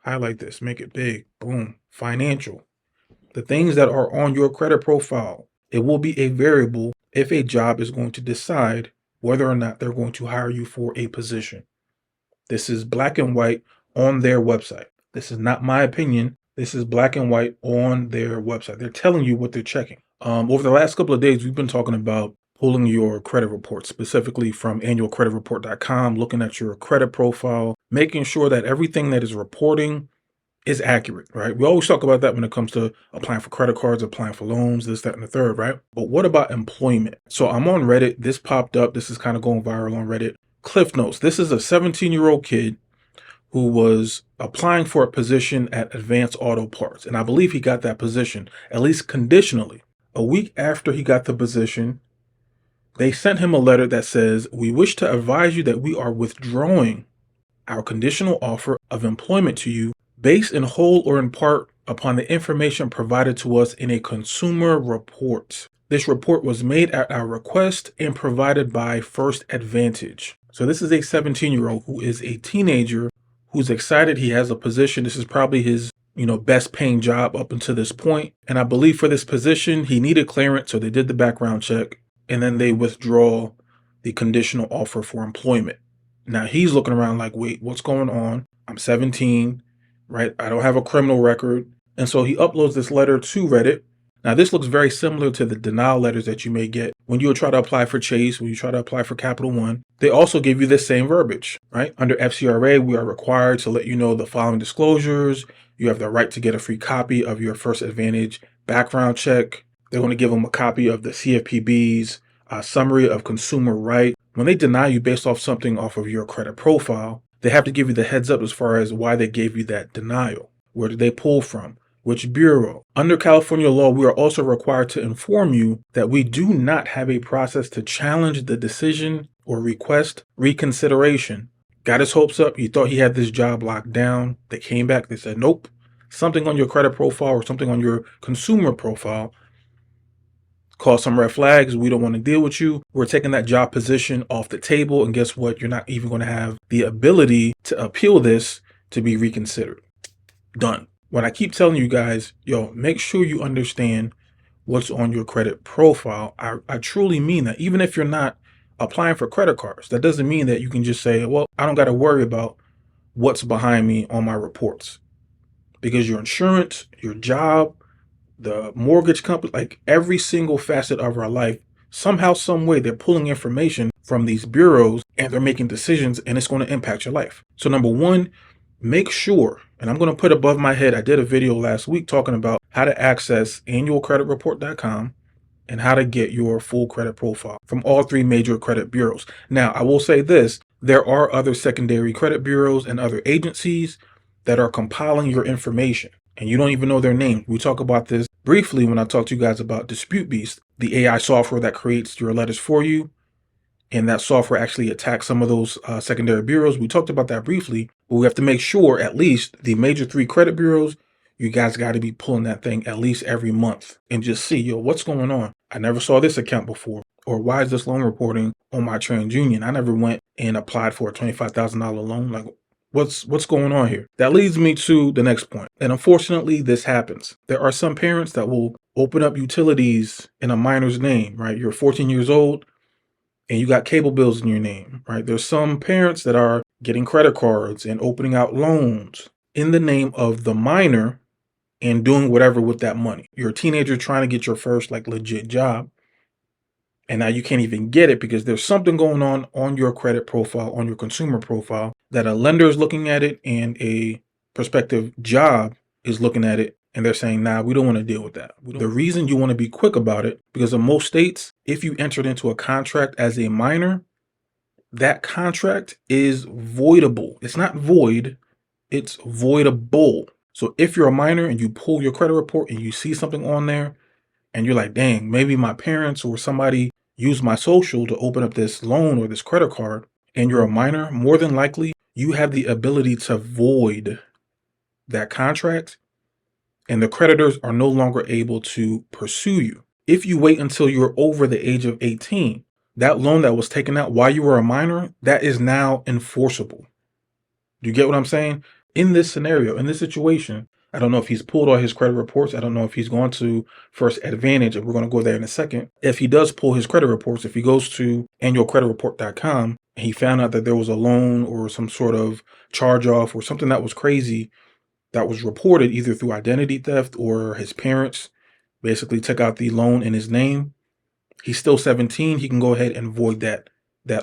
highlight this, make it big, boom, financial. The things that are on your credit profile, it will be a variable if a job is going to decide whether or not they're going to hire you for a position. This is black and white on their website. This is not my opinion. This is black and white on their website. They're telling you what they're checking. Over the last couple of days, we've been talking about pulling your credit report, specifically from annualcreditreport.com, looking at your credit profile, making sure that everything that is reporting is accurate, right? We always talk about that when it comes to applying for credit cards, applying for loans, this, that, and the third, right? But what about employment? So I'm on Reddit. This popped up. This is kind of going viral on Reddit. Cliff Notes. This is a 17-year-old kid who was applying for a position at Advanced Auto Parts. And I believe he got that position, at least conditionally. A week after he got the position, they sent him a letter that says, "We wish to advise you that we are withdrawing our conditional offer of employment to you based in whole or in part upon the information provided to us in a consumer report. This report was made at our request and provided by First Advantage." So this is a 17-year-old who is a teenager who's excited he has a position. This is probably his, best paying job up until this point. And I believe for this position, he needed clearance. So they did the background check and then they withdraw the conditional offer for employment. Now he's looking around like, wait, what's going on? I'm 17, right? I don't have a criminal record. And so he uploads this letter to Reddit. Now this looks very similar to the denial letters that you may get when you try to apply for Chase, when you try to apply for Capital One. They also give you this same verbiage, right? Under FCRA, we are required to let you know the following disclosures. You have the right to get a free copy of your First Advantage background check. They're going to give them a copy of the CFPB's summary of consumer right. When they deny you based off something off of your credit profile, they have to give you the heads up as far as why they gave you that denial. Where did they pull from? Which bureau? Under California law, we are also required to inform you that we do not have a process to challenge the decision or request reconsideration. Got his hopes up. He thought he had this job locked down. They came back. They said, nope, something on your credit profile or something on your consumer profile caused some red flags. We don't want to deal with you. We're taking that job position off the table. And guess what? You're not even going to have the ability to appeal this to be reconsidered. Done. When I keep telling you guys, make sure you understand what's on your credit profile. I truly mean that. Even if you're not applying for credit cards, that doesn't mean that you can just say, well, I don't got to worry about what's behind me on my reports. Because your insurance, your job, the mortgage company, like every single facet of our life, somehow, some way, they're pulling information from these bureaus and they're making decisions and it's going to impact your life. So number one, make sure, and I'm going to put above my head, I did a video last week talking about how to access annualcreditreport.com and how to get your full credit profile from all three major credit bureaus. Now, I will say this, there are other secondary credit bureaus and other agencies that are compiling your information and you don't even know their name. We talk about this briefly when I talk to you guys about Dispute Beast, the AI software that creates your letters for you. And that software actually attacks some of those secondary bureaus. We talked about that briefly, but we have to make sure at least the major three credit bureaus, you guys got to be pulling that thing at least every month and just see, what's going on? I never saw this account before. Or why is this loan reporting on my TransUnion? I never went and applied for a $25,000 loan. Like, what's going on here? That leads me to the next point. And unfortunately, this happens. There are some parents that will open up utilities in a minor's name, right? You're 14 years old. And you got cable bills in your name, right? There's some parents that are getting credit cards and opening out loans in the name of the minor and doing whatever with that money. You're a teenager trying to get your first legit job. And now you can't even get it because there's something going on your credit profile, on your consumer profile, that a lender is looking at it and a prospective job is looking at it. And they're saying, nah, we don't want to deal with that. The reason you want to be quick about it, because in most states, if you entered into a contract as a minor, that contract is voidable. It's not void, it's voidable. So if you're a minor and you pull your credit report and you see something on there and you're like, dang, maybe my parents or somebody used my social to open up this loan or this credit card, and you're a minor, more than likely, you have the ability to void that contract. And the creditors are no longer able to pursue you. If you wait until you're over the age of 18, that loan that was taken out while you were a minor, that is now enforceable. Do you get what I'm saying? in this scenario, in this situation, I don't know if he's pulled all his credit reports. I don't know if he's gone to First Advantage, and we're going to go there in a second. If he does pull his credit reports, if he goes to annualcreditreport.com and he found out that there was a loan or some sort of charge off or something that was crazy that was reported either through identity theft or his parents basically took out the loan in his name, he's still 17. He can go ahead and void that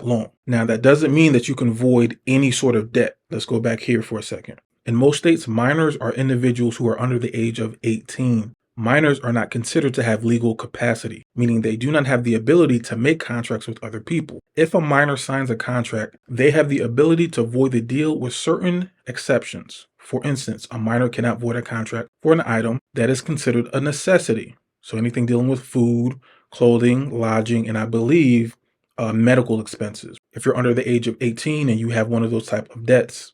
loan. Now, that doesn't mean that you can void any sort of debt. Let's go back here for a second. In most states, minors are individuals who are under the age of 18. Minors are not considered to have legal capacity, meaning they do not have the ability to make contracts with other people. If a minor signs a contract, they have the ability to void the deal with certain exceptions. For instance, a minor cannot void a contract for an item that is considered a necessity. So anything dealing with food, clothing, lodging, and I believe medical expenses. If you're under the age of 18 and you have one of those type of debts,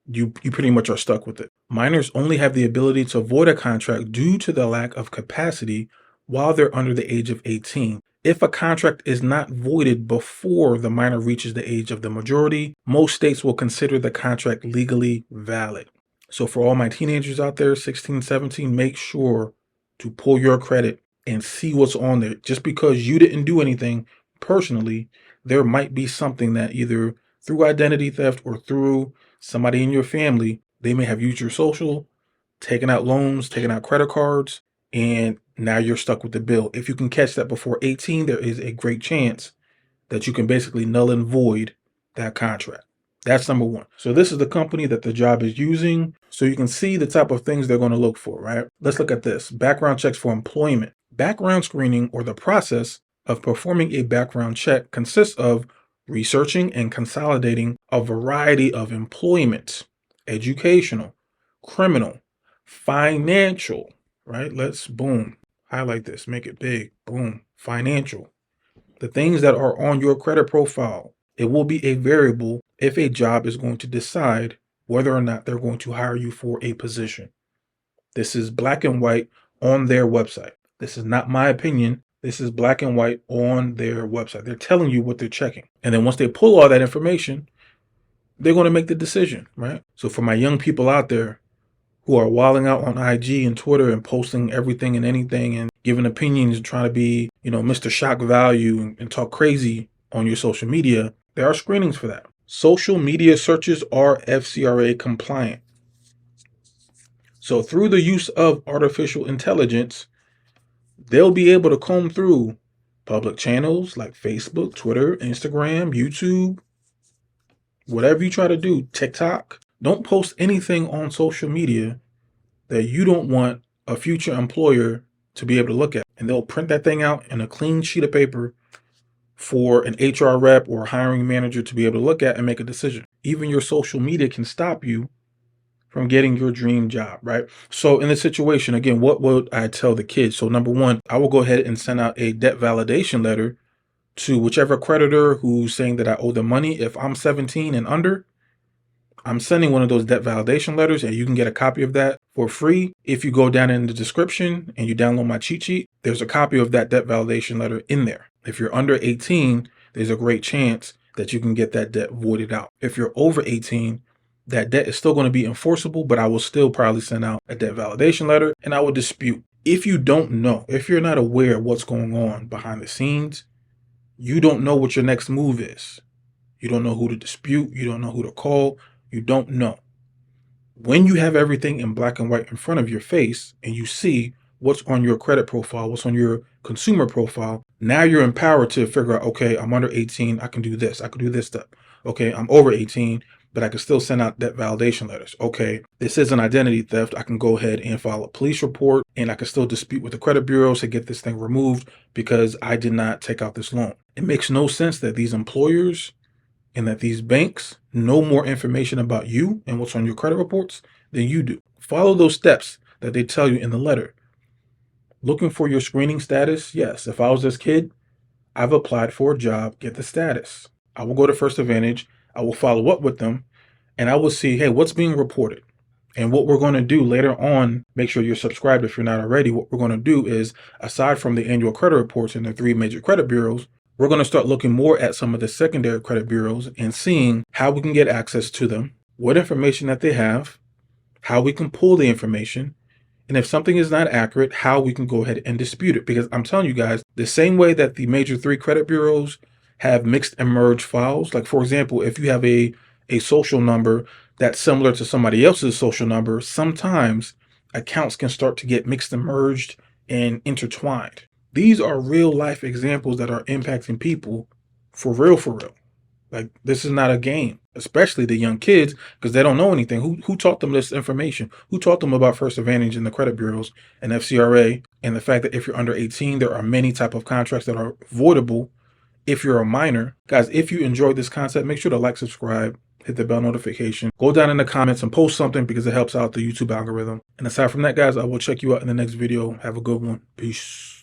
you pretty much are stuck with it. Minors only have the ability to void a contract due to the lack of capacity while they're under the age of 18. If a contract is not voided before the minor reaches the age of the majority, most states will consider the contract legally valid. So for all my teenagers out there, 16, 17, make sure to pull your credit and see what's on there. Just because you didn't do anything personally, there might be something that either through identity theft or through somebody in your family, they may have used your social, taken out loans, taken out credit cards, and now you're stuck with the bill. If you can catch that before 18, there is a great chance that you can basically null and void that contract. That's number one. So this is the company that the job is using. So you can see the type of things they're going to look for, right? Let's look at this. Background checks for employment. Background screening, or the process of performing a background check, consists of researching and consolidating a variety of employment, educational, criminal, financial, right? Let's boom, highlight this, make it big, boom, financial. The things that are on your credit profile. It will be a variable if a job is going to decide whether or not they're going to hire you for a position. This is black and white on their website. This is not my opinion. This is black and white on their website. They're telling you what they're checking. And then once they pull all that information, they're going to make the decision, right? So for my young people out there who are wilding out on IG and Twitter and posting everything and anything and giving opinions and trying to be, Mr. Shock Value and talk crazy on your social media, there are screenings for that. Social media searches are FCRA compliant. So through the use of artificial intelligence, they'll be able to comb through public channels like Facebook, Twitter, Instagram, YouTube, whatever you try to do, TikTok. Don't post anything on social media that you don't want a future employer to be able to look at. And they'll print that thing out in a clean sheet of paper for an HR rep or hiring manager to be able to look at and make a decision. Even your social media can stop you from getting your dream job, right? So in this situation, again, what would I tell the kids? So number one, I will go ahead and send out a debt validation letter to whichever creditor who's saying that I owe them money. If I'm 17 and under, I'm sending one of those debt validation letters, and you can get a copy of that for free. If you go down in the description and you download my cheat sheet, there's a copy of that debt validation letter in there. If you're under 18, there's a great chance that you can get that debt voided out. If you're over 18, that debt is still going to be enforceable, but I will still probably send out a debt validation letter and I will dispute. If you don't know, if you're not aware of what's going on behind the scenes, you don't know what your next move is. You don't know who to dispute. You don't know who to call. You don't know. When you have everything in black and white in front of your face and you see what's on your credit profile, what's on your consumer profile, now you're empowered to figure out, okay, I'm under 18, I can do this, I can do this stuff. Okay, I'm over 18, but I can still send out debt validation letters. Okay, this is an identity theft. I can go ahead and file a police report and I can still dispute with the credit bureaus to get this thing removed because I did not take out this loan. It makes no sense that these employers and that these banks know more information about you and what's on your credit reports than you do. Follow those steps that they tell you in the letter. Looking for your screening status? Yes. If I was this kid, I've applied for a job, get the status. I will go to First Advantage. I will follow up with them and I will see, hey, what's being reported? And what we're going to do later on, make sure you're subscribed if you're not already. What we're going to do is, aside from the annual credit reports in the 3 major credit bureaus, we're going to start looking more at some of the secondary credit bureaus and seeing how we can get access to them, what information that they have, how we can pull the information, and if something is not accurate, how we can go ahead and dispute it. Because I'm telling you guys, the same way that the major three credit bureaus have mixed and merged files, like for example, if you have a social number that's similar to somebody else's social number, sometimes accounts can start to get mixed and merged and intertwined. These are real life examples that are impacting people for real, for real. Like, this is not a game, especially the young kids, because they don't know anything. Who taught them this information? Who taught them about First Advantage and the credit bureaus and FCRA, and the fact that if you're under 18, there are many type of contracts that are voidable if you're a minor. Guys, if you enjoyed this concept, make sure to like, subscribe, hit the bell notification, go down in the comments and post something because it helps out the YouTube algorithm. And aside from that, guys, I will check you out in the next video. Have a good one. Peace.